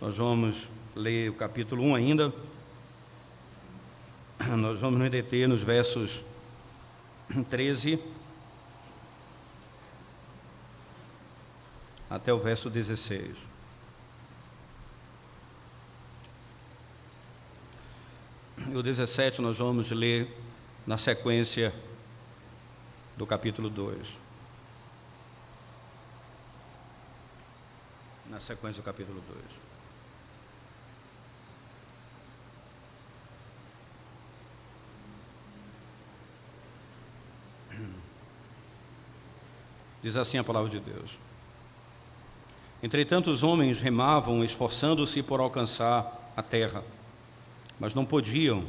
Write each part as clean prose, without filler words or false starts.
Nós vamos ler o capítulo 1 ainda. Nós vamos nos deter nos versos 13 até o verso 16. E o 17 nós vamos ler na sequência do capítulo 2. Na sequência do capítulo 2. Diz assim a palavra de Deus: Entretanto, os homens remavam, esforçando-se por alcançar a terra, mas não podiam,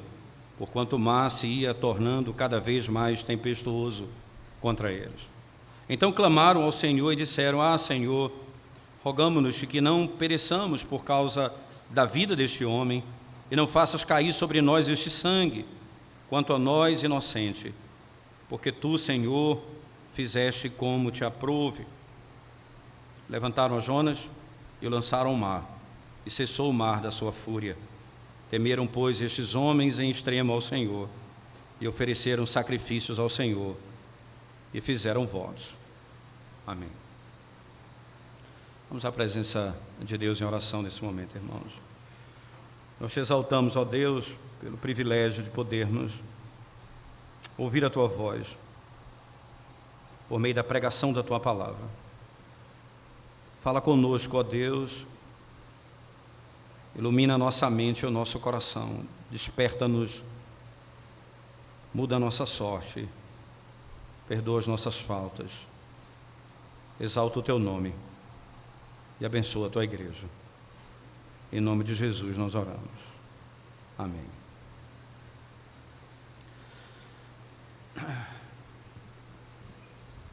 porquanto o mar se ia tornando cada vez mais tempestuoso contra eles. Então clamaram ao Senhor e disseram: Senhor, rogamo-nos que não pereçamos por causa da vida deste homem, e não faças cair sobre nós este sangue, quanto a nós inocente, porque tu, Senhor, fizeste como te aprouve. Levantaram a Jonas e o lançaram ao mar, e cessou o mar da sua fúria. Temeram, pois, estes homens em extremo ao Senhor, e ofereceram sacrifícios ao Senhor, e fizeram votos. Amém. Vamos à presença de Deus em oração nesse momento, irmãos. Nós te exaltamos, ó Deus, pelo privilégio de podermos ouvir a Tua voz, por meio da pregação da Tua palavra. Fala conosco, ó Deus, ilumina a nossa mente e o nosso coração, desperta-nos, muda a nossa sorte, perdoa as nossas faltas, exalta o Teu nome e abençoa a Tua igreja. Em nome de Jesus nós oramos. Amém.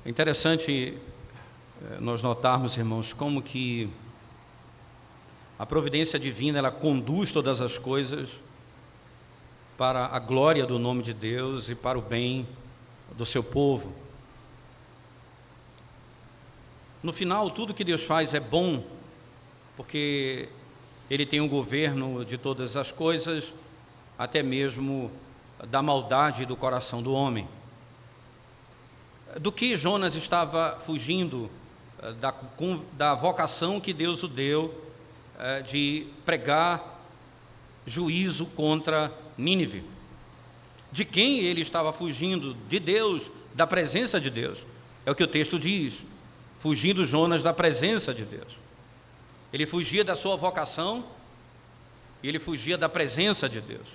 É interessante nós notarmos, irmãos, como que a providência divina, ela conduz todas as coisas para a glória do nome de Deus e para o bem do seu povo. No final, tudo que Deus faz é bom, porque Ele tem um governo de todas as coisas, até mesmo da maldade do coração do homem. Do que Jonas estava fugindo? Da vocação que Deus o deu de pregar juízo contra Nínive. De quem ele estava fugindo? De Deus, da presença de Deus. É o que o texto diz, fugindo Jonas da presença de Deus. Ele fugia da sua vocação e ele fugia da presença de Deus.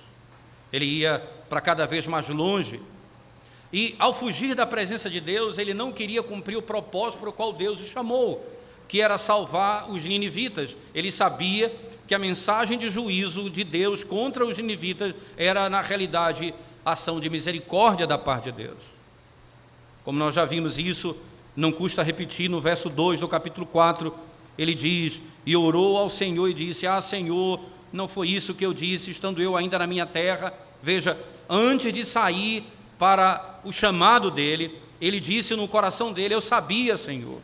Ele ia para cada vez mais longe. E ao fugir da presença de Deus, ele não queria cumprir o propósito para o qual Deus o chamou, que era salvar os ninivitas. Ele sabia que a mensagem de juízo de Deus contra os ninivitas era, na realidade, ação de misericórdia da parte de Deus. Como nós já vimos isso, não custa repetir, no verso 2 do capítulo 4, ele diz: E orou ao Senhor e disse: Senhor, não foi isso que eu disse, estando eu ainda na minha terra. Veja, antes de sair para o chamado dele, ele disse no coração dele: eu sabia, Senhor,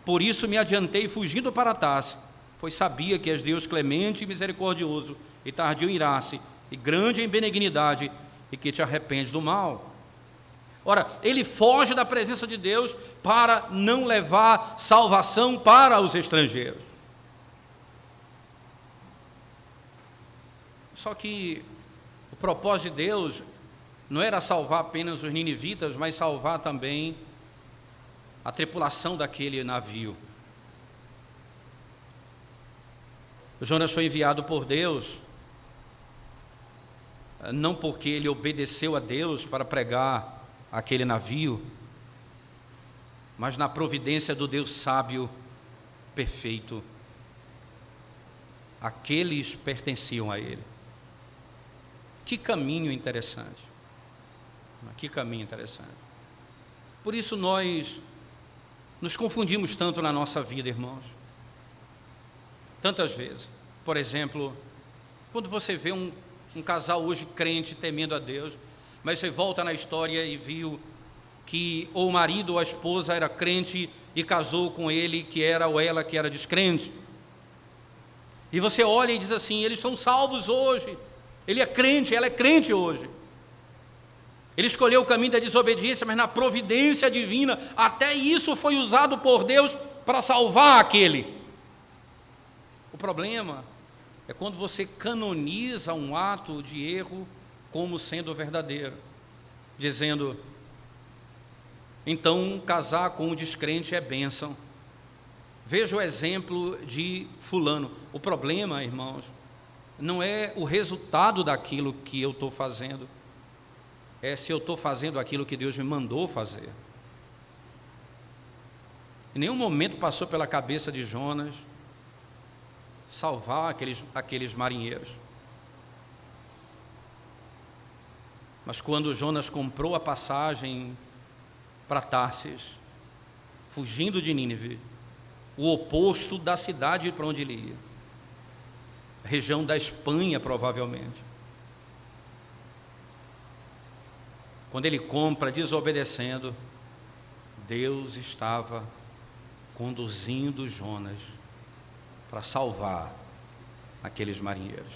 por isso me adiantei fugindo para Tarse, pois sabia que és Deus clemente e misericordioso, e tardio em irar-se, e grande em benignidade, e que te arrependes do mal. Ora, ele foge da presença de Deus para não levar salvação para os estrangeiros. Só que o propósito de Deus não era salvar apenas os ninivitas, mas salvar também a tripulação daquele navio. Jonas foi enviado por Deus, não porque ele obedeceu a Deus para pregar aquele navio, mas na providência do Deus sábio, perfeito. Aqueles pertenciam a ele. Que caminho interessante. Que caminho interessante. Por isso nós nos confundimos tanto na nossa vida, irmãos. Tantas vezes. Por exemplo, quando você vê um casal hoje crente, temendo a Deus, mas você volta na história e viu que ou o marido ou a esposa era crente e casou com ele que era ou ela que era descrente. E você olha e diz assim: eles são salvos hoje, ele é crente, ela é crente hoje. Ele escolheu o caminho da desobediência, mas na providência divina, até isso foi usado por Deus para salvar aquele. O problema é quando você canoniza um ato de erro como sendo verdadeiro, dizendo: então casar com um descrente é bênção. Veja o exemplo de fulano. O problema, irmãos, não é o resultado daquilo que eu estou fazendo, é se eu estou fazendo aquilo que Deus me mandou fazer. Em nenhum momento passou pela cabeça de Jonas salvar aqueles marinheiros. Mas quando Jonas comprou a passagem para Tarsis, fugindo de Nínive, o oposto da cidade para onde ele ia, região da Espanha provavelmente, quando ele compra desobedecendo, Deus estava conduzindo Jonas para salvar aqueles marinheiros.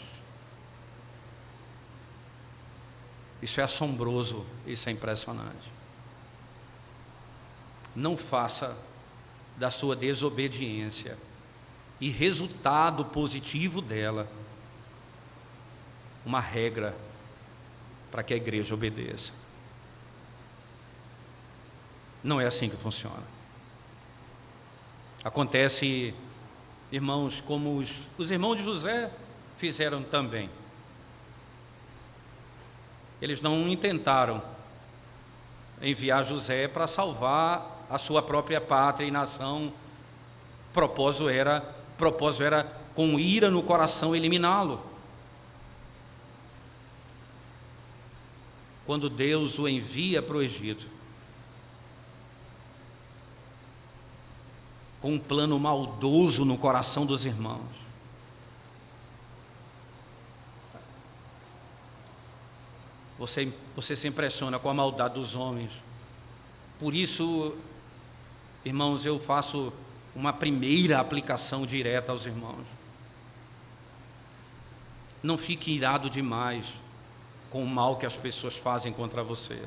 Isso é assombroso, isso é impressionante. Não faça da sua desobediência e resultado positivo dela uma regra para que a igreja obedeça. Não é assim que funciona. Acontece, irmãos, como os irmãos de José fizeram também. Eles não intentaram enviar José para salvar a sua própria pátria e nação. O propósito era com ira no coração eliminá-lo. Quando Deus o envia para o Egito, com um plano maldoso no coração dos irmãos, você se impressiona com a maldade dos homens. Por isso, irmãos, eu faço uma primeira aplicação direta aos irmãos. Não fique irado demais com o mal que as pessoas fazem contra você.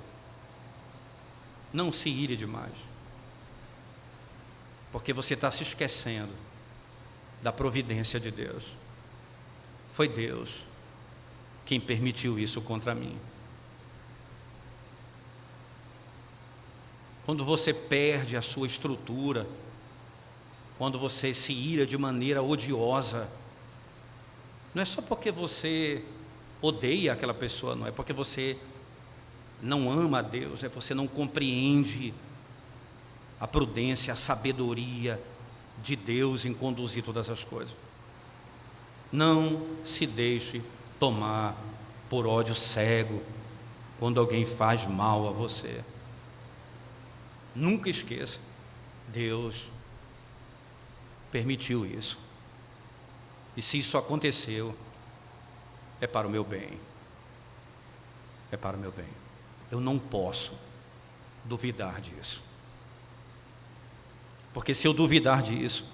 Não se ire demais, porque você está se esquecendo da providência de Deus. Foi Deus quem permitiu isso contra mim. Quando você perde a sua estrutura, quando você se ira de maneira odiosa, não é só porque você odeia aquela pessoa, não é porque você não ama a Deus, é porque você não compreende a prudência, a sabedoria de Deus em conduzir todas as coisas. Não se deixe tomar por ódio cego quando alguém faz mal a você. Nunca esqueça, Deus permitiu isso. E se isso aconteceu, é para o meu bem. É para o meu bem. Eu não posso duvidar disso. Porque se eu duvidar disso,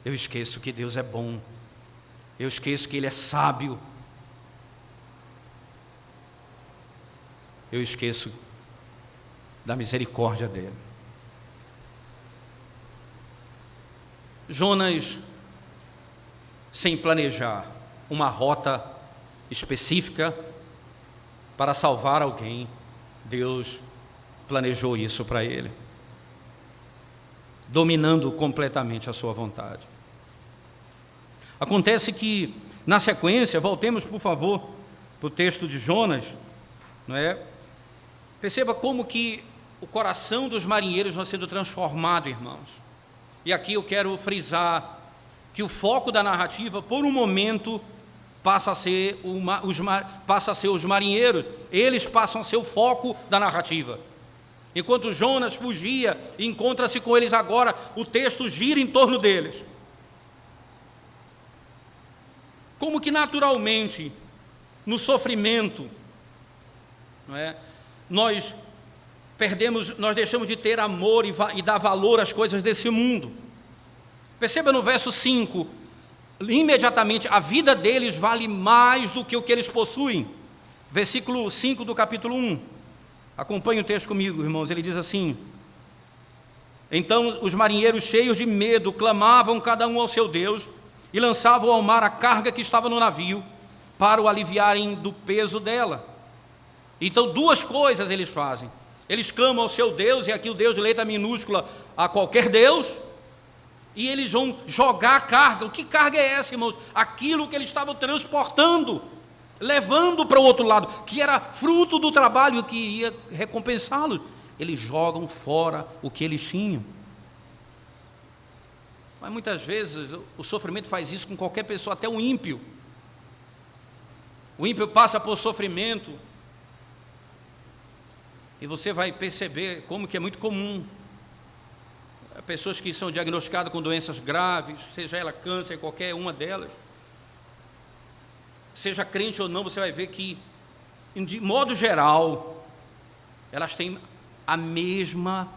eu esqueço que Deus é bom. Eu esqueço que Ele é sábio. Eu esqueço da misericórdia dele. Jonas, sem planejar uma rota específica para salvar alguém, Deus planejou isso para ele, dominando completamente a sua vontade. Acontece que, na sequência, voltemos por favor para o texto de Jonas, não é? Perceba como que o coração dos marinheiros vai sendo transformado, irmãos. E aqui eu quero frisar que o foco da narrativa, por um momento, passa a ser os marinheiros. Eles passam a ser o foco da narrativa. Enquanto Jonas fugia e encontra-se com eles agora, o texto gira em torno deles. Como que naturalmente, no sofrimento, não é? Nós nós deixamos de ter amor e dar valor às coisas desse mundo. Perceba no verso 5, imediatamente a vida deles vale mais do que o que eles possuem. Versículo 5 do capítulo 1. Acompanhe o texto comigo, irmãos. Ele diz assim: então os marinheiros, cheios de medo, clamavam cada um ao seu Deus e lançavam ao mar a carga que estava no navio, para o aliviarem do peso dela. Então, duas coisas eles fazem: eles clamam ao seu Deus, e aqui o Deus de letra minúscula a qualquer Deus, e eles vão jogar a carga. Que carga é essa, irmãos? Aquilo que eles estavam transportando, levando para o outro lado, que era fruto do trabalho que ia recompensá-los. Eles jogam fora o que eles tinham. Mas muitas vezes o sofrimento faz isso com qualquer pessoa, até o ímpio. O ímpio passa por sofrimento, e você vai perceber como que é muito comum. Pessoas que são diagnosticadas com doenças graves, seja ela câncer, qualquer uma delas, seja crente ou não, você vai ver que, de modo geral, elas têm a mesma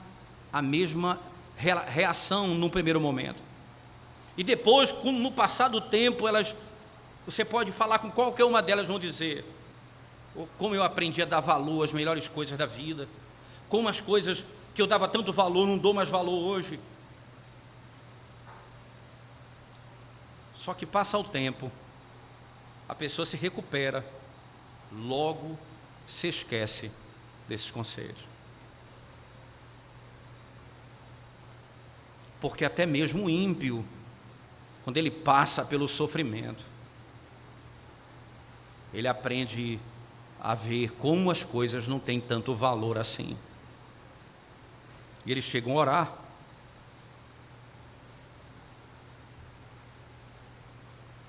reação no primeiro momento. E depois, no passar do tempo, você pode falar com qualquer uma delas, vão dizer: como eu aprendi a dar valor às melhores coisas da vida, como as coisas que eu dava tanto valor, não dou mais valor hoje. Só que passa o tempo, a pessoa se recupera, logo se esquece desses conselhos. Porque até mesmo o ímpio, quando ele passa pelo sofrimento, ele aprende a ver como as coisas não têm tanto valor assim. E eles chegam a orar.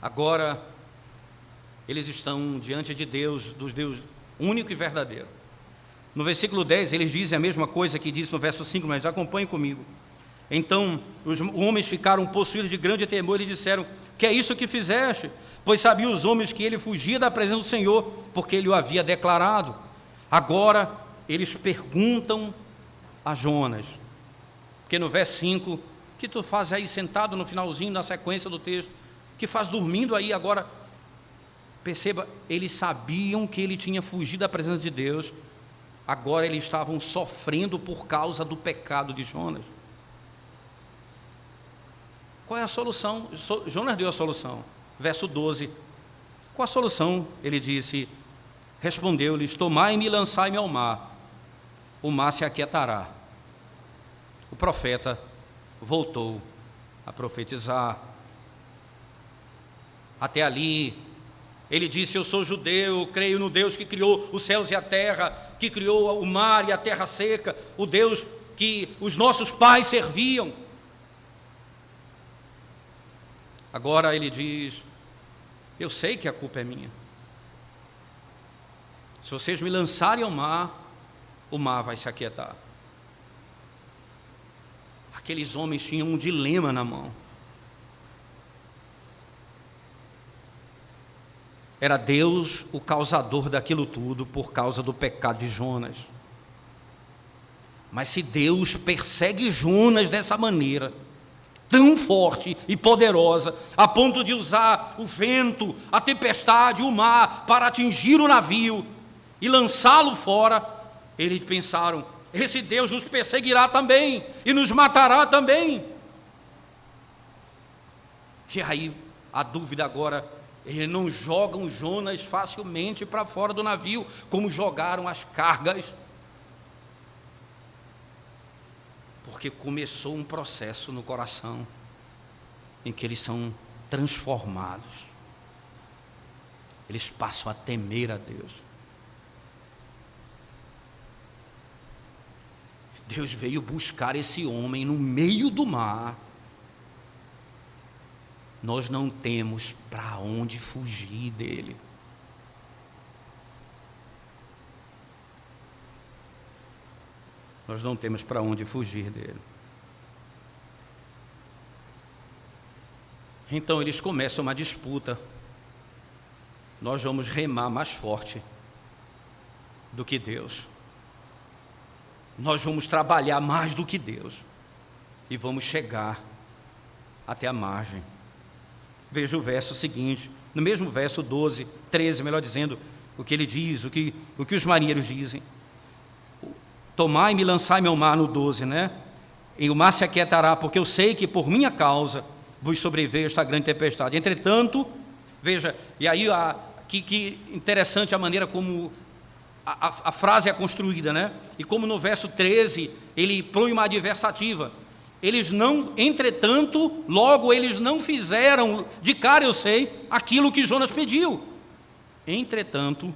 Agora, eles estão diante de Deus, dos Deus único e verdadeiro. No versículo 10, eles dizem a mesma coisa que disse no verso 5, mas acompanhe comigo. Então, os homens ficaram possuídos de grande temor e lhe disseram: que é isso que fizeste? Pois sabiam os homens que ele fugia da presença do Senhor, porque ele o havia declarado. Agora, eles perguntam a Jonas, porque no verso 5, o que tu fazes aí sentado no finalzinho, na sequência do texto? O que faz dormindo aí agora? Perceba, eles sabiam que ele tinha fugido da presença de Deus, agora eles estavam sofrendo por causa do pecado de Jonas. Qual é a solução? Jonas deu a solução. Verso 12. Qual a solução? Ele disse: respondeu-lhes: tomai-me e lançai-me ao mar, o mar se aquietará. O profeta voltou a profetizar. Até ali, ele disse: eu sou judeu, creio no Deus que criou os céus e a terra, que criou o mar e a terra seca, o Deus que os nossos pais serviam. Agora ele diz: eu sei que a culpa é minha. Se vocês me lançarem ao mar, o mar vai se aquietar. Aqueles homens tinham um dilema na mão. Era Deus o causador daquilo tudo por causa do pecado de Jonas. Mas se Deus persegue Jonas dessa maneira, tão forte e poderosa, a ponto de usar o vento, a tempestade, o mar, para atingir o navio e lançá-lo fora, eles pensaram: esse Deus nos perseguirá também e nos matará também. E aí a dúvida agora: eles não jogam Jonas facilmente para fora do navio, como jogaram as cargas, porque começou um processo no coração em que eles são transformados. Eles passam a temer a Deus. Deus veio buscar esse homem no meio do mar. Nós não temos para onde fugir dele. Nós não temos para onde fugir dele. Então eles começam uma disputa. Nós vamos remar mais forte do que Deus. nós vamos trabalhar mais do que Deus e vamos chegar até a margem. Veja o verso seguinte, no mesmo verso 12, 13, melhor dizendo, o que ele diz, o que os marinheiros dizem. Tomai-me e lançai-me ao mar, no 12, né? E o mar se aquietará, porque eu sei que por minha causa vos sobreveio esta grande tempestade. Entretanto, veja, e aí que interessante a maneira como a frase é construída, né? E como no verso 13 ele põe uma adversativa. Eles não, entretanto, logo eles não fizeram, de cara eu sei, aquilo que Jonas pediu. Entretanto,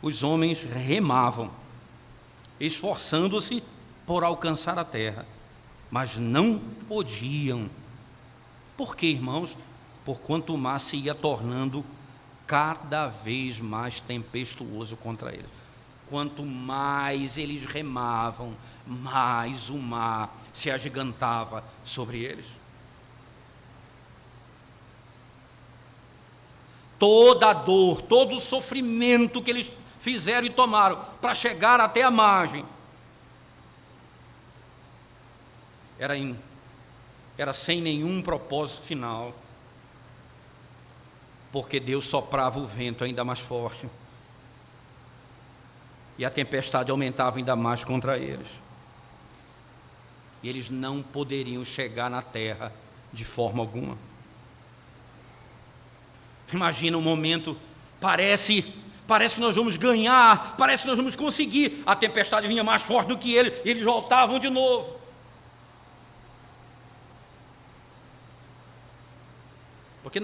os homens remavam, esforçando-se por alcançar a terra, mas não podiam. Por quê, irmãos? Porquanto o mar se ia tornando cada vez mais tempestuoso contra eles. Quanto mais eles remavam, mais o mar se agigantava sobre eles. Toda a dor, todo o sofrimento que eles fizeram e tomaram para chegar até a margem, era sem nenhum propósito final, porque Deus soprava o vento ainda mais forte, e a tempestade aumentava ainda mais contra eles, e eles não poderiam chegar na terra de forma alguma. Imagina um momento, parece que nós vamos ganhar, parece que nós vamos conseguir, a tempestade vinha mais forte do que eles, e eles voltavam de novo. Porque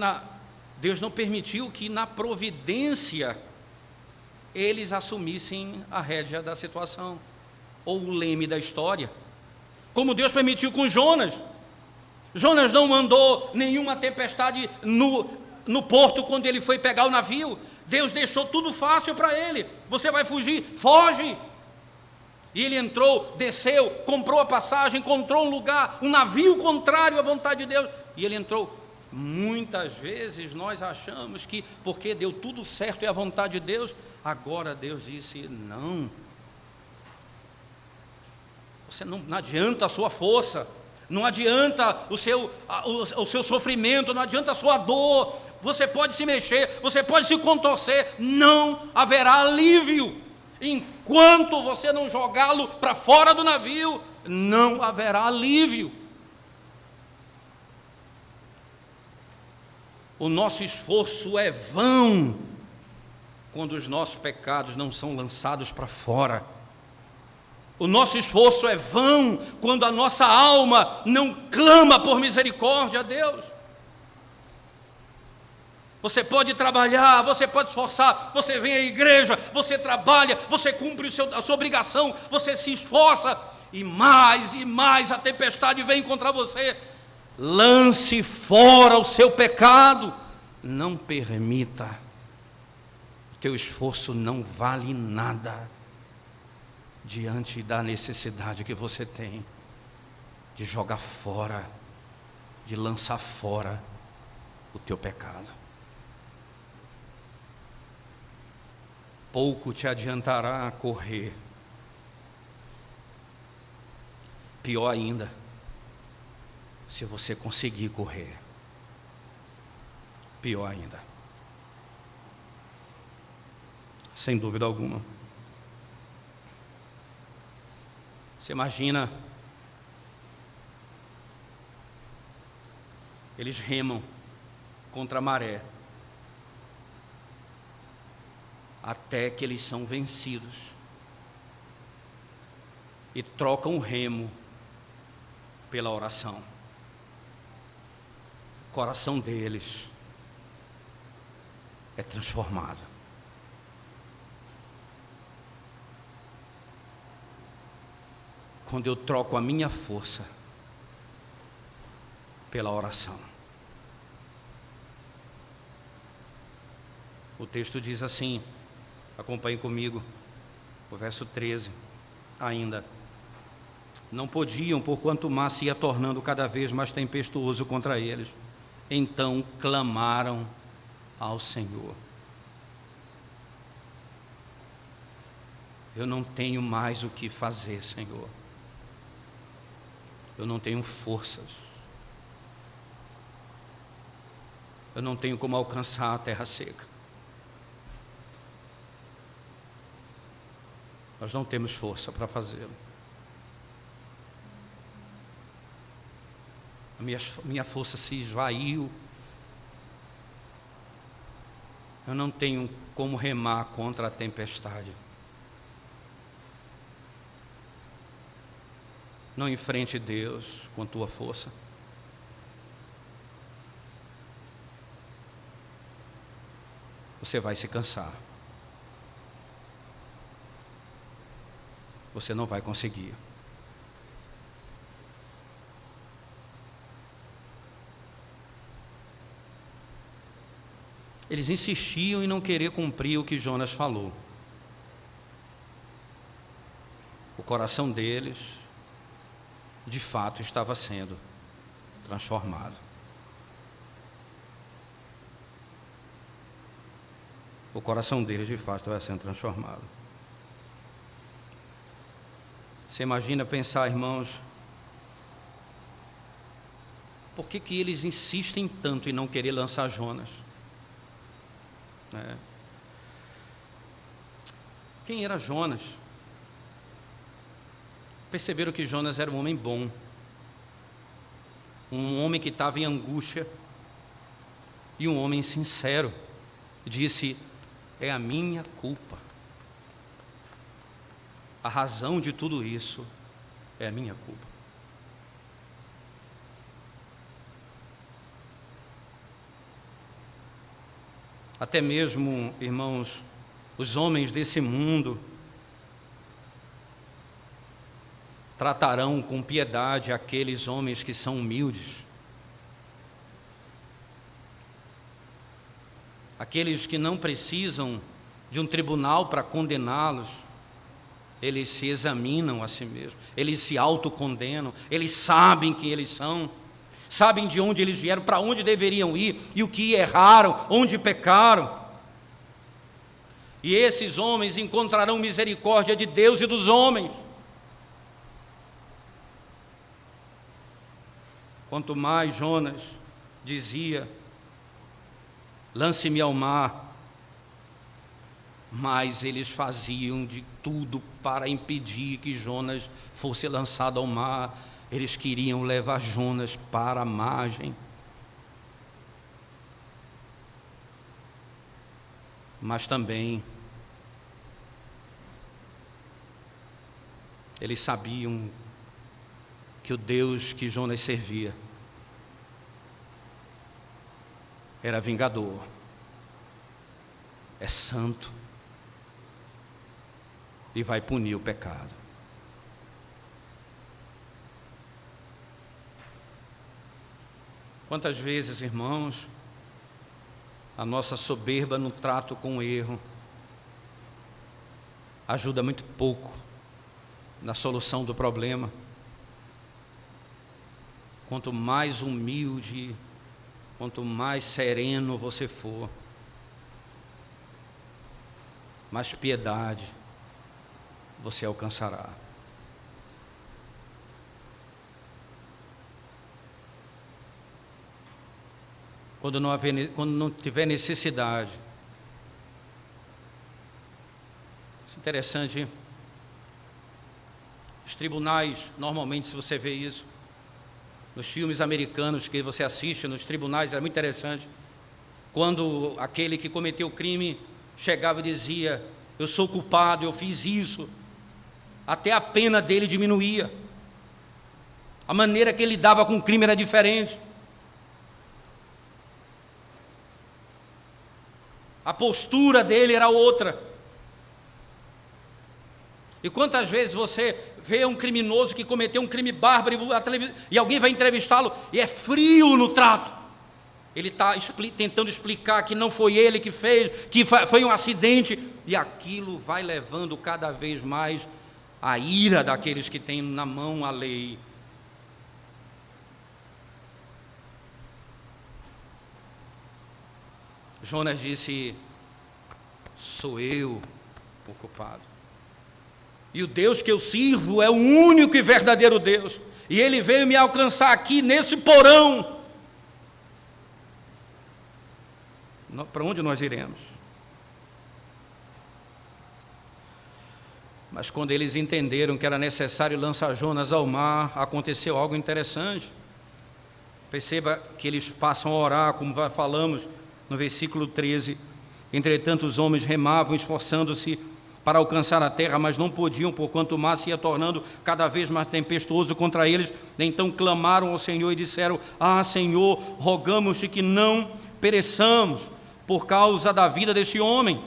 Deus não permitiu que na providência eles assumissem a rédea da situação, ou o leme da história, como Deus permitiu com Jonas. Jonas não mandou nenhuma tempestade no porto quando ele foi pegar o navio. Deus deixou tudo fácil para ele. Você vai fugir? Foge! E ele entrou, desceu, comprou a passagem, encontrou um lugar, um navio contrário à vontade de Deus, e ele entrou. Muitas vezes nós achamos que porque deu tudo certo e a vontade de Deus, agora Deus disse não. Não adianta a sua força, não adianta o seu sofrimento, não adianta a sua dor. Você pode se mexer, você pode se contorcer, não haverá alívio. Enquanto você não jogá-lo para fora do navio, não haverá alívio. O nosso esforço é vão quando os nossos pecados não são lançados para fora. O nosso esforço é vão quando a nossa alma não clama por misericórdia a Deus. Você pode trabalhar, você pode esforçar, você vem à igreja, você trabalha, você cumpre a sua obrigação, você se esforça, e mais a tempestade vem contra você. Lance fora o seu pecado, não permita. Teu esforço não vale nada diante da necessidade que você tem de jogar fora, de lançar fora o teu pecado. Pouco te adiantará correr. Pior ainda, se você conseguir correr. Pior ainda. Sem dúvida alguma. Você imagina, eles remam contra a maré, até que eles são vencidos, e trocam o remo pela oração. O coração deles é transformado. Quando eu troco a minha força pela oração. O texto diz assim, acompanhe comigo, o verso 13, ainda. Não podiam, porquanto o mar se ia tornando cada vez mais tempestuoso contra eles. Então clamaram ao Senhor. eu não tenho mais o que fazer, Senhor. Eu não tenho forças. Eu não tenho como alcançar a terra seca. Nós não temos força para fazê-lo. A minha força se esvaiu. Eu não tenho como remar contra a tempestade. Não enfrente Deus com tua força. Você vai se cansar. Você não vai conseguir. Eles insistiam em não querer cumprir o que Jonas falou. O coração deles, de fato, estava sendo transformado. O coração deles, de fato, estava sendo transformado. Você imagina pensar, irmãos, por que eles insistem tanto em não querer lançar Jonas? Quem era Jonas? Perceberam que Jonas era um homem bom, um homem que estava em angústia, e um homem sincero. Disse: é a minha culpa. A razão de tudo isso é a minha culpa. Até mesmo, irmãos, os homens desse mundo tratarão com piedade aqueles homens que são humildes, aqueles que não precisam de um tribunal para condená-los. Eles se examinam a si mesmos, eles se autocondenam, eles sabem quem eles são, sabem de onde eles vieram, para onde deveriam ir e o que erraram, onde pecaram. E esses homens encontrarão misericórdia de Deus e dos homens. Quanto mais Jonas dizia: lance-me ao mar, mas eles faziam de tudo para impedir que Jonas fosse lançado ao mar. Eles queriam levar Jonas para a margem. Mas também eles sabiam que o Deus que Jonas servia era vingador, é santo e vai punir o pecado. Quantas vezes, irmãos, a nossa soberba no trato com o erro ajuda muito pouco na solução do problema. Quanto mais humilde, quanto mais sereno você for, mais piedade você alcançará. Quando não tiver necessidade. Isso é interessante. Os tribunais, normalmente, se você vê isso, nos filmes americanos que você assiste, nos tribunais, é muito interessante. Quando aquele que cometeu o crime chegava e dizia: eu sou culpado, eu fiz isso, até a pena dele diminuía. A maneira que ele lidava com o crime era diferente. A postura dele era outra. E quantas vezes você vê um criminoso que cometeu um crime bárbaro e alguém vai entrevistá-lo e é frio no trato. Ele está tentando explicar que não foi ele que fez, que foi um acidente, e aquilo vai levando cada vez mais a ira daqueles que têm na mão a lei. Jonas disse: sou eu o culpado. E o Deus que eu sirvo é o único e verdadeiro Deus. E Ele veio me alcançar aqui nesse porão. Para onde nós iremos? Mas quando eles entenderam que era necessário lançar Jonas ao mar, aconteceu algo interessante. Perceba que eles passam a orar, como falamos no versículo 13. Entretanto, os homens remavam, esforçando-se para alcançar a terra, mas não podiam, porquanto o mar se ia tornando cada vez mais tempestuoso contra eles. Então clamaram ao Senhor e disseram: Ah, Senhor, rogamos-te que não pereçamos por causa da vida deste homem,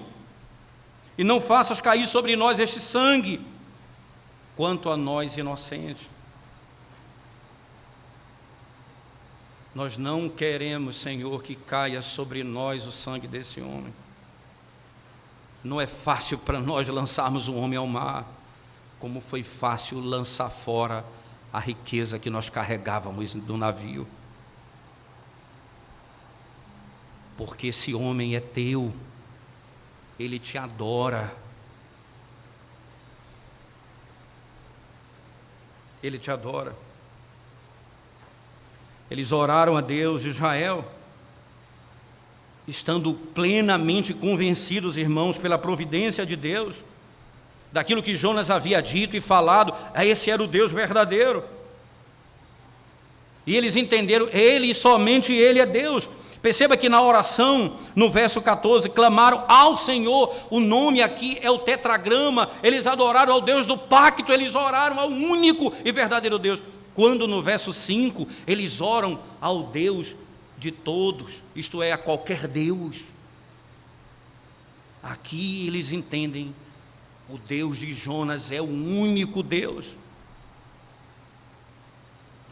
e não faças cair sobre nós este sangue, quanto a nós inocentes. Nós não queremos, Senhor, que caia sobre nós o sangue desse homem. Não é fácil para nós lançarmos um homem ao mar, como foi fácil lançar fora a riqueza que nós carregávamos do navio. Porque esse homem é teu, ele te adora. Ele te adora. Eles oraram a Deus de Israel, estando plenamente convencidos, irmãos, pela providência de Deus, daquilo que Jonas havia dito e falado, esse era o Deus verdadeiro. E eles entenderam, Ele e somente Ele é Deus. Perceba que na oração, no verso 14, clamaram ao Senhor. O nome aqui é o tetragrama. Eles adoraram ao Deus do pacto, eles oraram ao único e verdadeiro Deus. Quando no verso 5, eles oram ao Deus de todos, isto é, a qualquer Deus. Aqui eles entendem, o Deus de Jonas é o único Deus.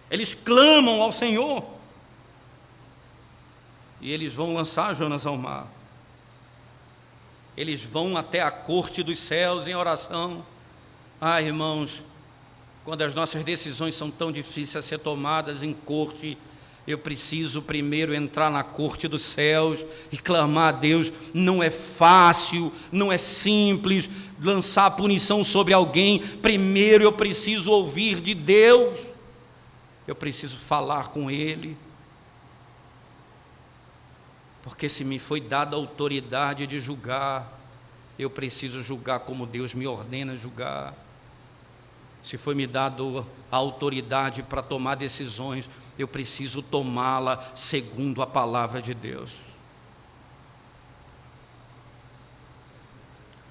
Eles clamam ao Senhor, e eles vão lançar Jonas ao mar. Eles vão até a corte dos céus em oração. Ah, irmãos, quando as nossas decisões são tão difíceis a ser tomadas em corte, eu preciso primeiro entrar na corte dos céus e clamar a Deus. Não é fácil, não é simples lançar punição sobre alguém. Primeiro eu preciso ouvir de Deus, eu preciso falar com Ele. Porque se me foi dada a autoridade de julgar, eu preciso julgar como Deus me ordena julgar. Se foi me dado a autoridade para tomar decisões, eu preciso tomá-la segundo a palavra de Deus.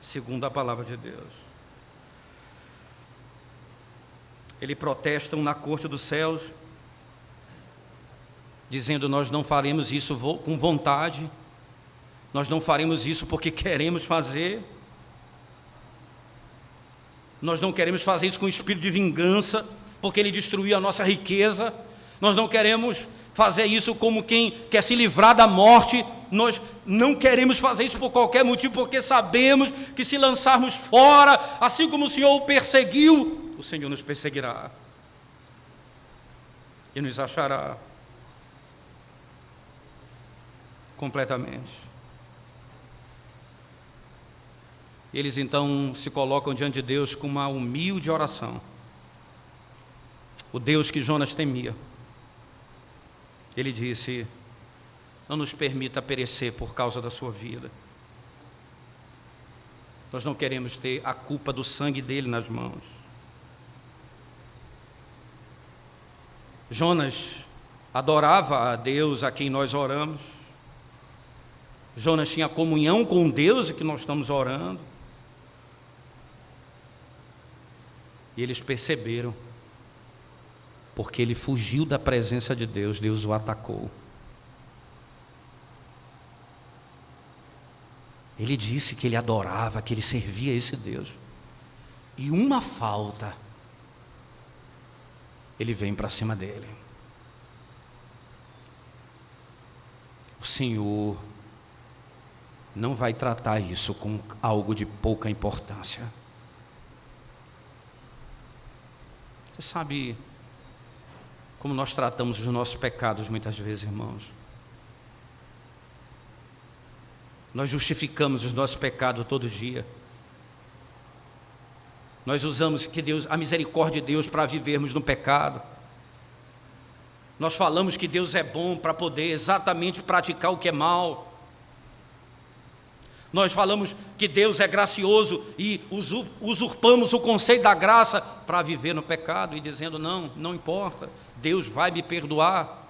Segundo a palavra de Deus. Eles protestam na corte dos céus, dizendo: nós não faremos isso com vontade, nós não faremos isso porque queremos fazer, nós não queremos fazer isso com espírito de vingança, porque ele destruiu a nossa riqueza, nós não queremos fazer isso como quem quer se livrar da morte, nós não queremos fazer isso por qualquer motivo, porque sabemos que se lançarmos fora, assim como o Senhor o perseguiu, o Senhor nos perseguirá e nos achará completamente. Eles então se colocam diante de Deus com uma humilde oração. O Deus que Jonas temia. Ele disse: não nos permita perecer por causa da sua vida. Nós não queremos ter a culpa do sangue dele nas mãos. Jonas adorava a Deus a quem nós oramos. Jonas tinha comunhão com Deus que nós estamos orando. E eles perceberam, porque ele fugiu da presença de Deus, Deus o atacou. Ele disse que ele adorava, que ele servia a esse Deus. E uma falta, ele vem para cima dele. O Senhor não vai tratar isso com algo de pouca importância. Você sabe como nós tratamos os nossos pecados muitas vezes, irmãos? Nós justificamos os nossos pecados todo dia. Nós usamos a misericórdia de Deus para vivermos no pecado. Nós falamos que Deus é bom para poder exatamente praticar o que é mal. Nós falamos que Deus é gracioso e usurpamos o conceito da graça para viver no pecado e dizendo, não importa, Deus vai me perdoar.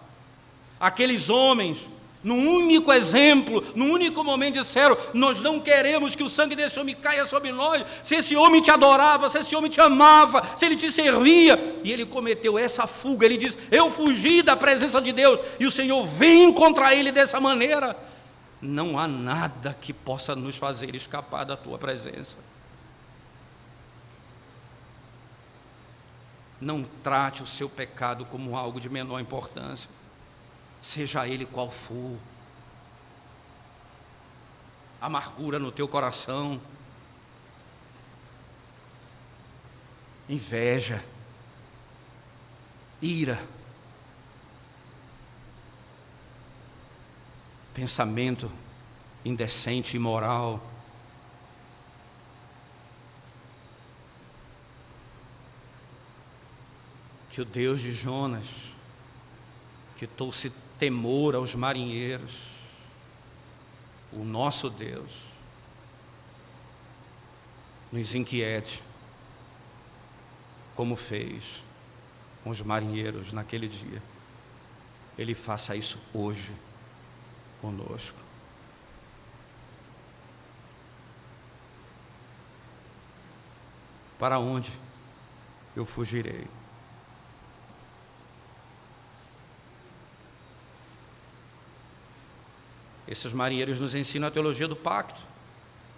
Aqueles homens, num único exemplo, num único momento disseram, nós não queremos que o sangue desse homem caia sobre nós. Se esse homem te adorava, se esse homem te amava, se ele te servia, e ele cometeu essa fuga, ele diz, eu fugi da presença de Deus, e o Senhor vem contra ele dessa maneira. Não há nada que possa nos fazer escapar da tua presença. Não trate o seu pecado como algo de menor importância, seja ele qual for. Amargura no teu coração, inveja, ira, pensamento indecente e imoral, que o Deus de Jonas, que trouxe temor aos marinheiros, o nosso Deus, nos inquiete, como fez com os marinheiros naquele dia. Ele faça isso hoje conosco. Para onde eu fugirei? Esses marinheiros nos ensinam a teologia do pacto.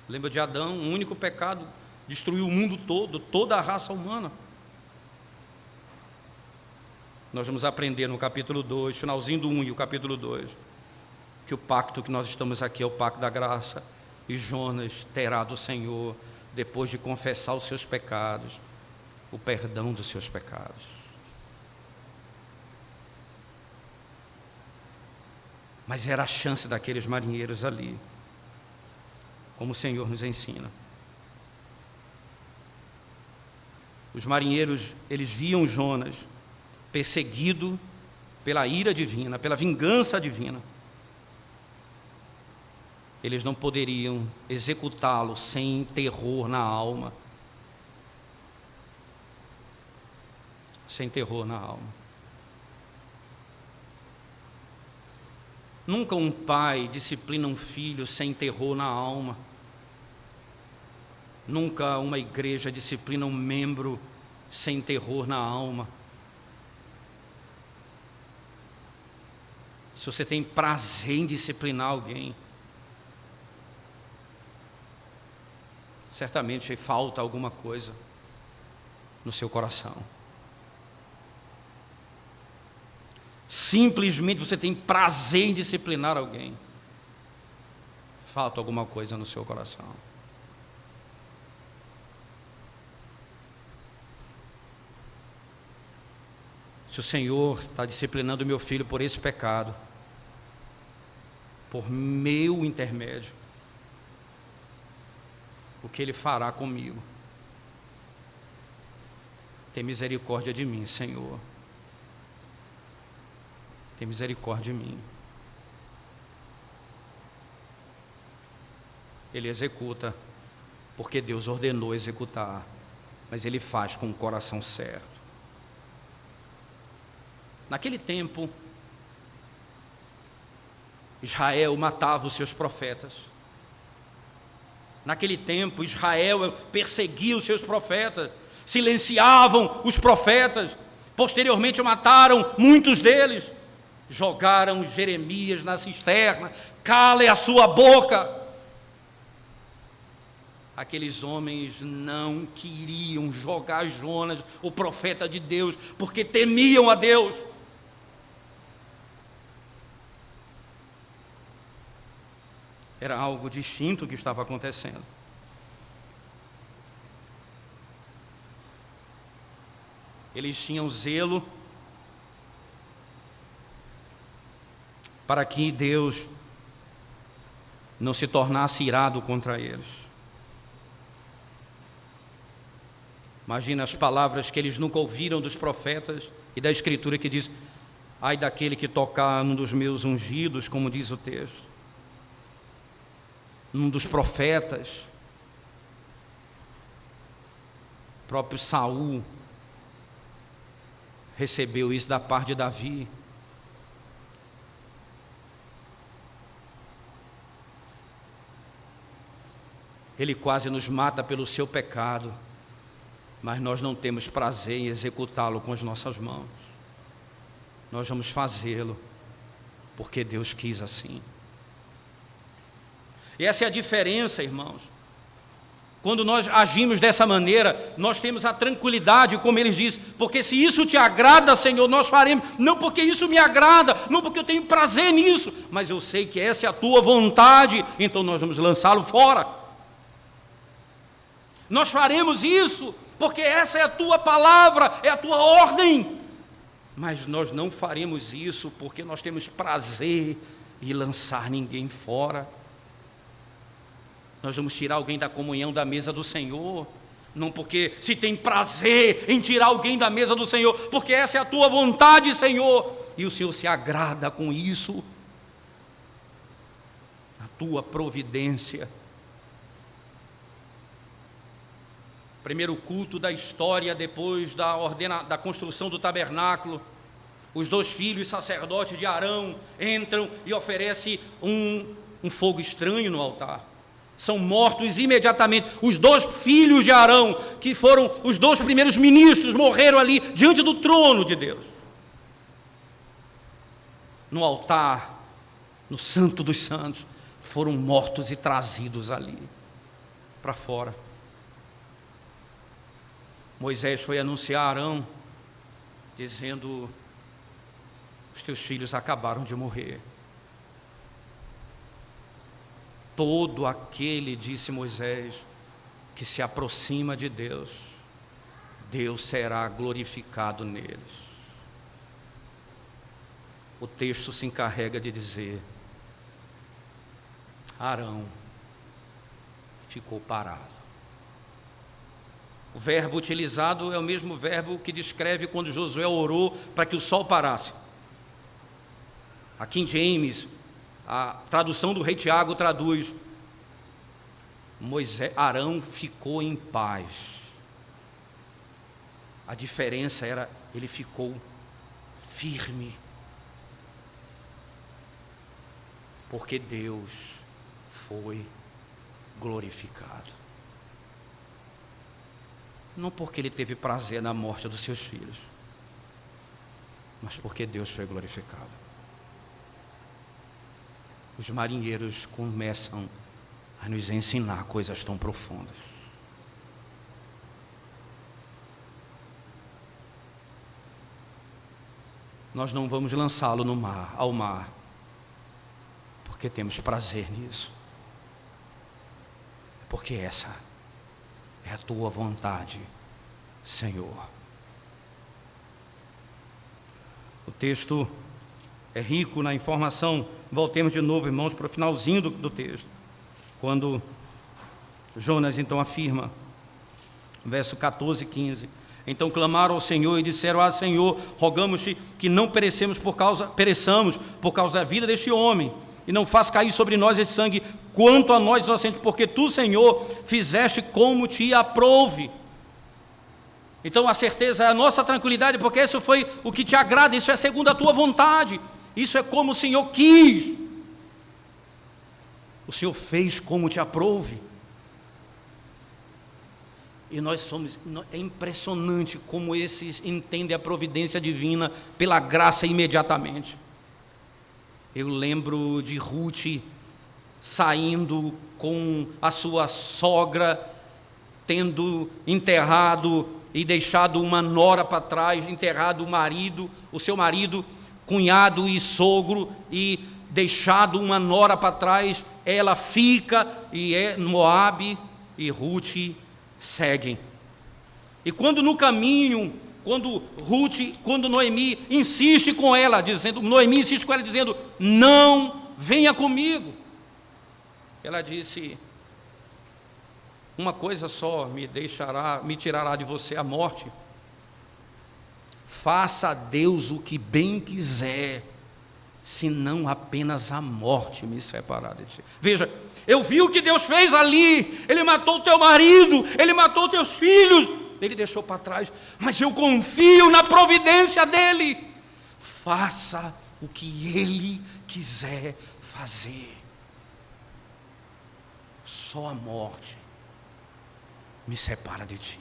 Lembra de Adão? Um único pecado destruiu o mundo todo, toda a raça humana. Nós vamos aprender no capítulo 2, finalzinho do 1 e o capítulo 2, que o pacto que nós estamos aqui é o pacto da graça, e Jonas terá do Senhor, depois de confessar os seus pecados, o perdão dos seus pecados. Mas era a chance daqueles marinheiros ali, como o Senhor nos ensina. Os marinheiros, eles viam Jonas perseguido pela ira divina, pela vingança divina. Eles não poderiam executá-lo sem terror na alma. Sem terror na alma. Nunca um pai disciplina um filho sem terror na alma. Nunca uma igreja disciplina um membro sem terror na alma. Se você tem prazer em disciplinar alguém, certamente falta alguma coisa no seu coração. Simplesmente você tem prazer em disciplinar alguém, falta alguma coisa no seu coração. Se o Senhor está disciplinando meu filho por esse pecado, por meu intermédio, o que Ele fará comigo? Tem misericórdia de mim, Senhor. Tem misericórdia de mim. Ele executa, porque Deus ordenou executar, mas Ele faz com o coração certo. Naquele tempo, Israel matava os seus profetas. Naquele tempo, Israel perseguia os seus profetas, silenciavam os profetas, posteriormente mataram muitos deles, jogaram Jeremias na cisterna, cale a sua boca. Aqueles homens não queriam jogar Jonas, o profeta de Deus, porque temiam a Deus. Era algo distinto que estava acontecendo. Eles tinham zelo para que Deus não se tornasse irado contra eles. Imagina as palavras que eles nunca ouviram dos profetas e da Escritura que diz: ai daquele que tocar num dos meus ungidos, como diz o texto, num dos profetas. O próprio Saul recebeu isso da parte de Davi. Ele quase nos mata pelo seu pecado, mas nós não temos prazer em executá-lo com as nossas mãos. Nós vamos fazê-lo porque Deus quis assim. E essa é a diferença, irmãos. Quando nós agimos dessa maneira, nós temos a tranquilidade, como eles dizem, porque se isso te agrada, Senhor, nós faremos, não porque isso me agrada, não porque eu tenho prazer nisso, mas eu sei que essa é a tua vontade, então nós vamos lançá-lo fora. Nós faremos isso porque essa é a tua palavra, é a tua ordem, mas nós não faremos isso porque nós temos prazer em lançar ninguém fora. Nós vamos tirar alguém da comunhão da mesa do Senhor, não porque se tem prazer em tirar alguém da mesa do Senhor, porque essa é a tua vontade, Senhor, e o Senhor se agrada com isso, a tua providência. Primeiro culto da história, depois da construção do tabernáculo, os 2 filhos sacerdotes de Arão entram e oferecem um fogo estranho no altar. São mortos imediatamente. Os 2 filhos de Arão, que foram os 2 primeiros ministros, morreram ali diante do trono de Deus. No altar, no Santo dos Santos, foram mortos e trazidos ali para fora. Moisés foi anunciar a Arão, dizendo: os teus filhos acabaram de morrer. Todo aquele, disse Moisés, que se aproxima de Deus, Deus será glorificado neles. O texto se encarrega de dizer: Arão ficou parado. O verbo utilizado é o mesmo verbo que descreve quando Josué orou para que o sol parasse. A King James, a tradução do rei Tiago, traduz: Arão ficou em paz. A diferença era, ele ficou firme, porque Deus foi glorificado. Não porque ele teve prazer na morte dos seus filhos, mas porque Deus foi glorificado. Os marinheiros começam a nos ensinar coisas tão profundas. Nós não vamos lançá-lo ao mar, porque temos prazer nisso, porque essa é a tua vontade, Senhor. O texto é rico na informação. Voltemos de novo, irmãos, para o finalzinho do texto, quando Jonas então afirma, verso 14 e 15: então clamaram ao Senhor e disseram: ah, Senhor, rogamos-te que não pereçamos por causa da vida deste homem, e não faz cair sobre nós esse sangue, quanto a nós inocentes, porque tu, Senhor, fizeste como te aprouve. Então a certeza é a nossa tranquilidade, porque isso foi o que te agrada, isso é segundo a tua vontade, isso é como o Senhor quis, o Senhor fez como te aprouve. E é impressionante como esses entendem a providência divina pela graça imediatamente. Eu lembro de Ruth saindo com a sua sogra, tendo enterrado e deixado uma nora para trás, enterrado o seu marido, cunhado e sogro, e deixado uma nora para trás. Ela fica e é Moabe, e Ruth seguem. E quando no caminho, quando Noemi insiste com ela, dizendo, não venha comigo. Ela disse: uma coisa só me tirará de você, a morte. Faça a Deus o que bem quiser, senão apenas a morte me separar de ti. Veja, eu vi o que Deus fez ali. Ele matou o teu marido, Ele matou teus filhos, Ele deixou para trás, mas eu confio na providência dEle. Faça o que Ele quiser fazer. Só a morte me separa de ti.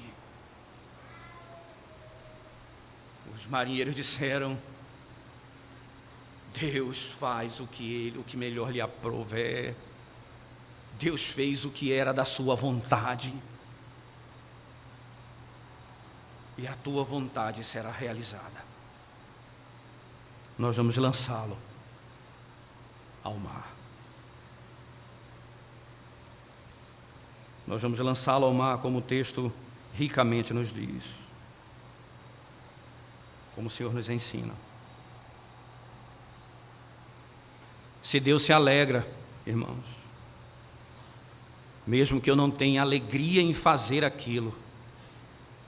Os marinheiros disseram: Deus faz o que melhor lhe aprouver. Deus fez o que era da sua vontade, e a tua vontade será realizada. Nós vamos lançá-lo ao mar. Nós vamos lançá-lo ao mar, como o texto ricamente nos diz, como o Senhor nos ensina. Se Deus se alegra, irmãos, mesmo que eu não tenha alegria em fazer aquilo,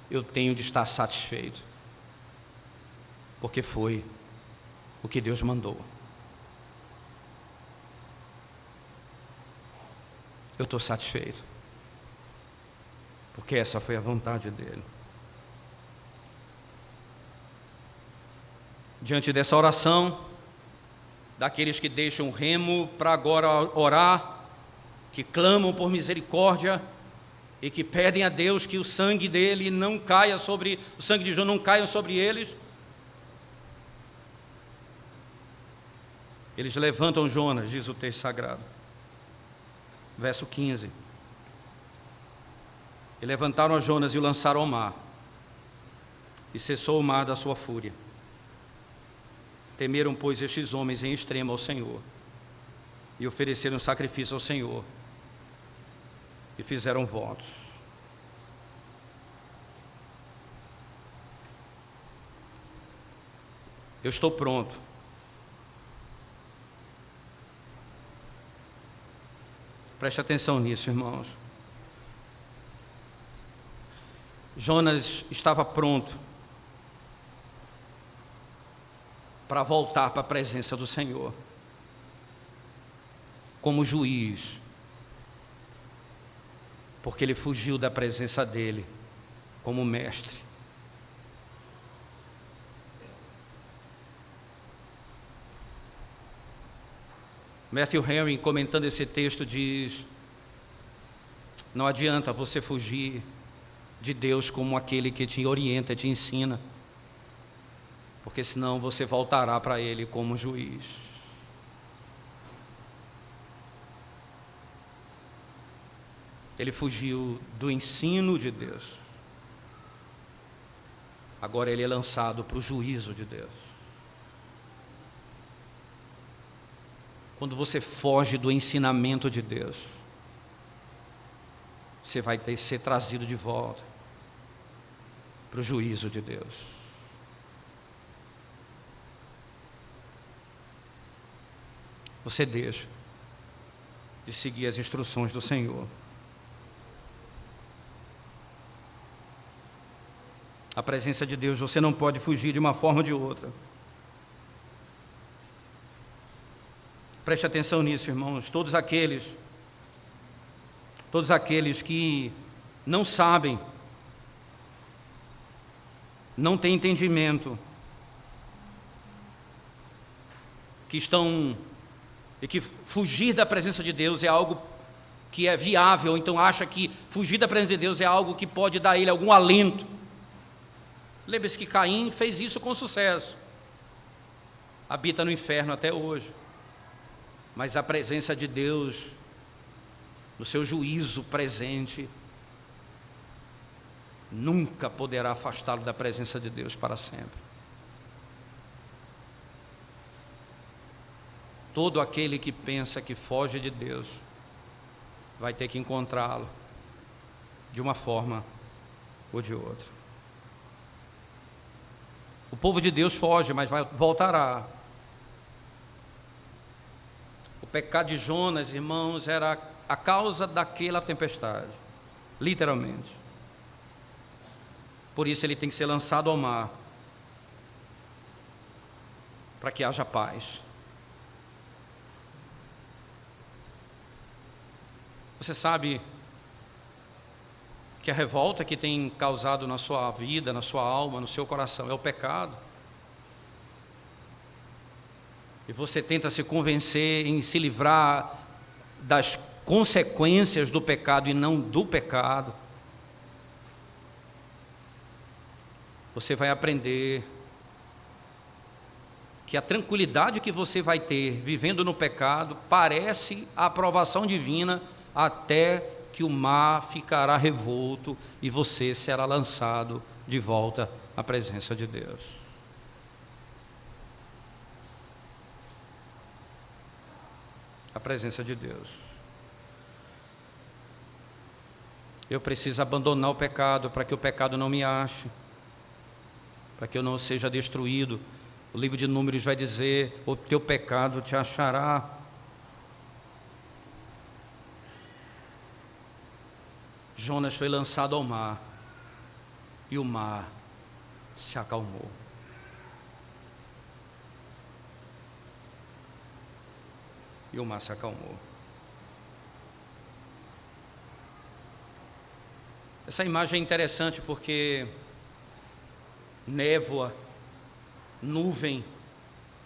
eu tenho de estar satisfeito, porque foi o que Deus mandou. Eu estou satisfeito, porque essa foi a vontade dEle. Diante dessa oração, daqueles que deixam o remo para agora orar, que clamam por misericórdia e que pedem a Deus que o sangue dele não caia sobre, o sangue de Jonas não caia sobre eles, eles levantam Jonas, diz o texto sagrado, verso 15. E levantaram a Jonas e o lançaram ao mar, e cessou o mar da sua fúria. Temeram, pois, estes homens em extremo ao Senhor, e ofereceram sacrifício ao Senhor, e fizeram votos. Eu estou pronto. Preste atenção nisso, irmãos. Jonas estava pronto para voltar para a presença do Senhor, como juiz, porque ele fugiu da presença dele como mestre. Matthew Henry, comentando esse texto, diz: não adianta você fugir de Deus como aquele que te orienta, te ensina, porque senão você voltará para Ele como juiz. Ele fugiu do ensino de Deus, agora ele é lançado para o juízo de Deus. Quando você foge do ensinamento de Deus, você vai ter que ser trazido de volta para o juízo de Deus. Você deixa de seguir as instruções do Senhor. A presença de Deus, você não pode fugir de uma forma ou de outra. Preste atenção nisso, irmãos. Todos aqueles que não sabem, não têm entendimento, que estão e que fugir da presença de Deus é algo que é viável, então acha que fugir da presença de Deus é algo que pode dar a ele algum alento. Lembre-se que Caim fez isso com sucesso, habita no inferno até hoje, mas a presença de Deus, no seu juízo presente, nunca poderá afastá-lo da presença de Deus para sempre. Todo aquele que pensa que foge de Deus vai ter que encontrá-lo de uma forma ou de outra. O povo de Deus foge, mas voltará. O pecado de Jonas, irmãos, era a causa daquela tempestade. literalmente. Por isso ele tem que ser lançado ao mar, para que haja paz. Você sabe que a revolta que tem causado na sua vida, na sua alma, no seu coração, é o pecado. E você tenta se convencer em se livrar das consequências do pecado e não do pecado. Você vai aprender que a tranquilidade que você vai ter vivendo no pecado parece a aprovação divina, até que o mar ficará revolto e você será lançado de volta à presença de Deus. A presença de Deus. Eu preciso abandonar o pecado para que o pecado não me ache, para que eu não seja destruído. O livro de Números vai dizer: o teu pecado te achará. Jonas foi lançado ao mar e o mar se acalmou. E o mar se acalmou. Essa imagem é interessante porque névoa, nuvem,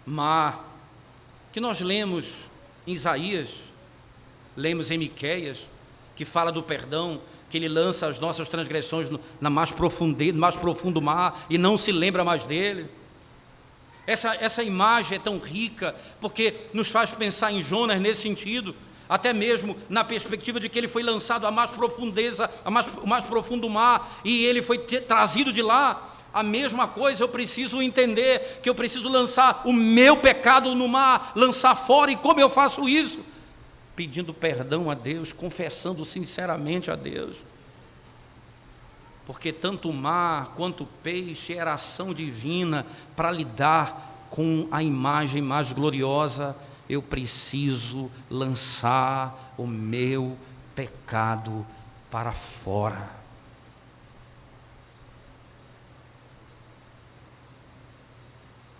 mar, que nós lemos em Isaías, lemos em Miqueias, que fala do perdão, que ele lança as nossas transgressões no mais profundo mar e não se lembra mais dele. Essa imagem é tão rica porque nos faz pensar em Jonas nesse sentido, até mesmo na perspectiva de que ele foi lançado à mais profundeza, o mais profundo mar, e ele foi trazido de lá. A mesma coisa, eu preciso entender que eu preciso lançar o meu pecado no mar, lançar fora. E como eu faço isso? Pedindo perdão a Deus, confessando sinceramente a Deus. Porque tanto o mar quanto o peixe era ação divina para lidar com a imagem mais gloriosa. Eu preciso lançar o meu pecado para fora.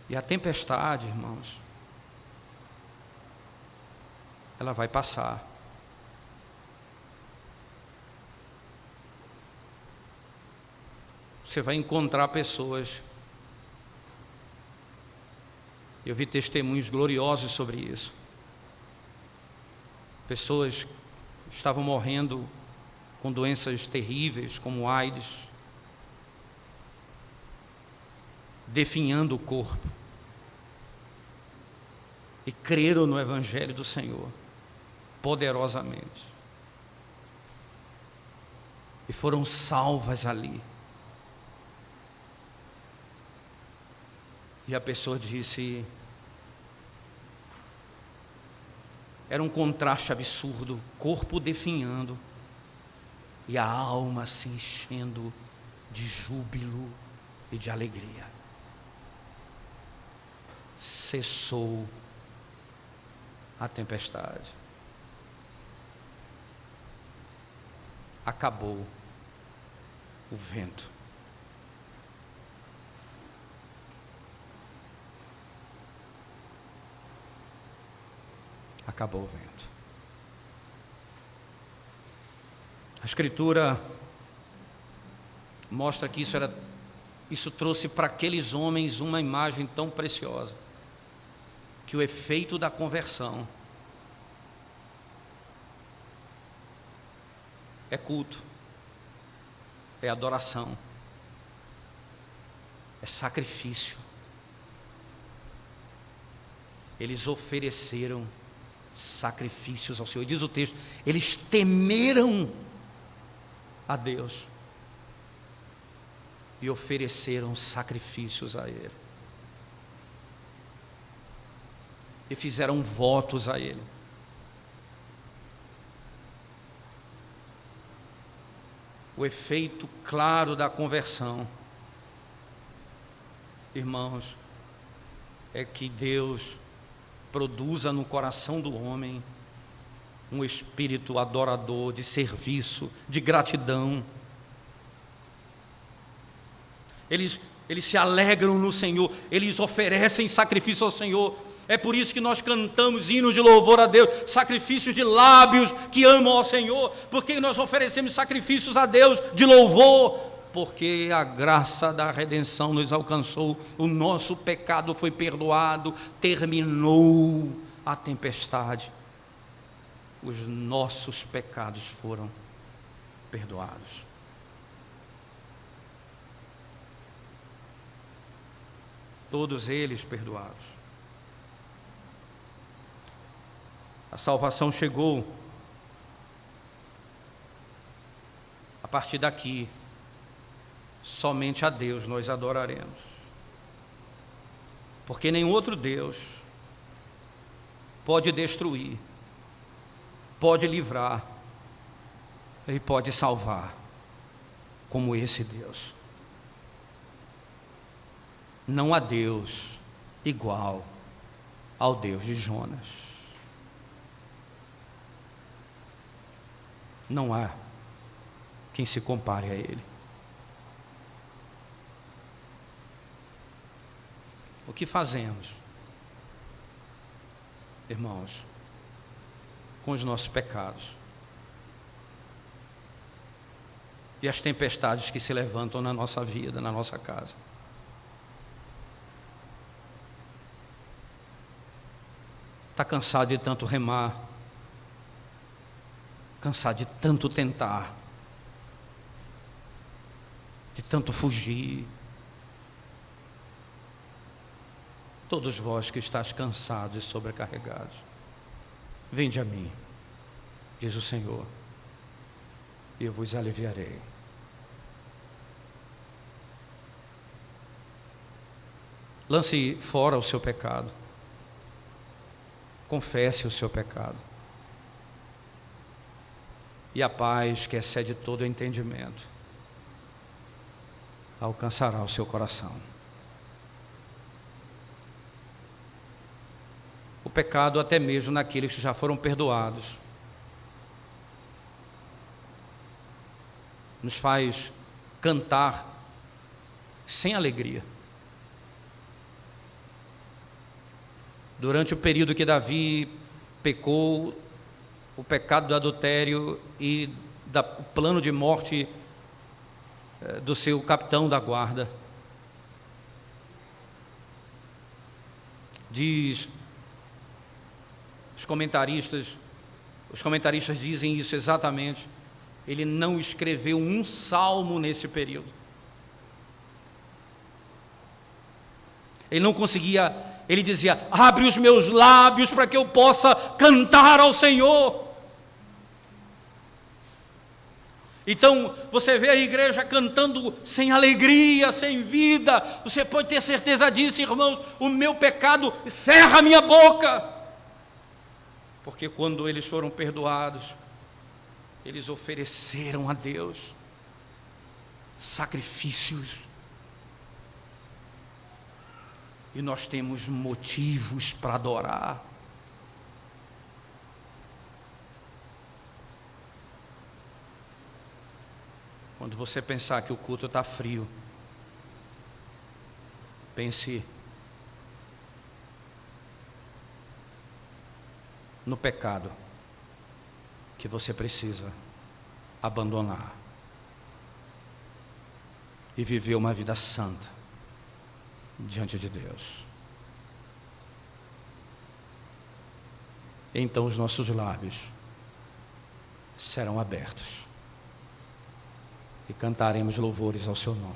E a tempestade, irmãos, ela vai passar. Você vai encontrar pessoas. Eu vi testemunhos gloriosos sobre isso. Pessoas estavam morrendo com doenças terríveis, como AIDS, definhando o corpo, e creram no Evangelho do Senhor poderosamente e foram salvas ali. E a pessoa disse: era um contraste absurdo, corpo definhando e a alma se enchendo de júbilo e de alegria. Cessou a tempestade. Acabou o vento. Acabou o vento. A Escritura mostra que isso trouxe para aqueles homens uma imagem tão preciosa, que o efeito da conversão é culto, é adoração, é sacrifício. Eles ofereceram sacrifícios ao Senhor. E diz o texto, eles temeram a Deus e ofereceram sacrifícios a Ele. E fizeram votos a Ele. O efeito claro da conversão, irmãos, é que Deus produza no coração do homem um espírito adorador, de serviço, de gratidão. Eles se alegram no Senhor, eles oferecem sacrifício ao Senhor. É por isso que nós cantamos hinos de louvor a Deus, sacrifícios de lábios que amam ao Senhor, porque nós oferecemos sacrifícios a Deus de louvor, porque a graça da redenção nos alcançou, o nosso pecado foi perdoado, terminou a tempestade, os nossos pecados foram perdoados. Todos eles perdoados. A salvação chegou. A partir daqui, somente a Deus nós adoraremos. Porque nenhum outro Deus pode destruir, pode livrar e pode salvar como esse Deus. Não há Deus igual ao Deus de Jonas. Não há quem se compare a Ele. O que fazemos, irmãos, com os nossos pecados e as tempestades que se levantam na nossa vida, na nossa casa? Está cansado de tanto remar, cansado de tanto tentar, de tanto fugir. Todos vós que estáis cansados e sobrecarregados, vinde a mim, diz o Senhor, e eu vos aliviarei. Lance fora o seu pecado, confesse o seu pecado, e a paz que excede todo o entendimento alcançará o seu coração. O pecado, até mesmo naqueles que já foram perdoados, nos faz cantar sem alegria. Durante o período que Davi pecou, o pecado do adultério e do plano de morte do seu capitão da guarda, diz os comentaristas dizem isso exatamente, ele não escreveu um salmo nesse período. Ele não conseguia, ele dizia: abre os meus lábios para que eu possa cantar ao Senhor. Então, você vê a igreja cantando sem alegria, sem vida. Você pode ter certeza disso, irmãos. O meu pecado cerra a minha boca. Porque quando eles foram perdoados, eles ofereceram a Deus sacrifícios. E nós temos motivos para adorar. Quando você pensar que o culto está frio, pense no pecado que você precisa abandonar e viver uma vida santa diante de Deus. Então os nossos lábios serão abertos e cantaremos louvores ao seu nome,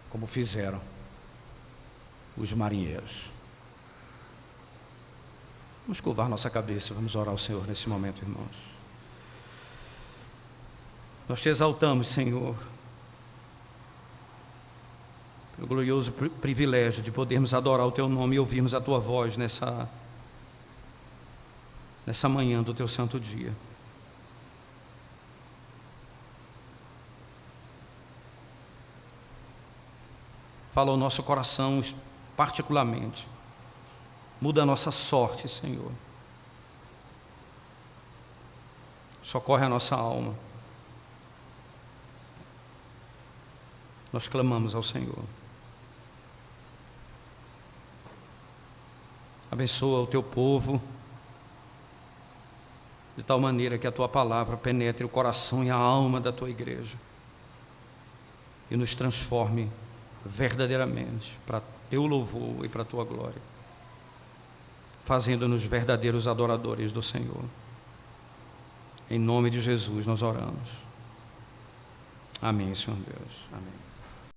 como fizeram os marinheiros. Vamos curvar nossa cabeça, vamos orar ao Senhor nesse momento, irmãos. Nós te exaltamos, Senhor, pelo glorioso privilégio de podermos adorar o teu nome e ouvirmos a tua voz nessa manhã do teu santo dia. Fala ao nosso coração particularmente. Muda a nossa sorte, Senhor. socorre a nossa alma. Nós clamamos ao Senhor. Abençoa o teu povo, de tal maneira que a tua palavra penetre o coração e a alma da tua igreja e nos transforme verdadeiramente para teu louvor e para a tua glória, fazendo-nos verdadeiros adoradores do Senhor. Em nome de Jesus nós oramos. Amém, Senhor Deus. Amém.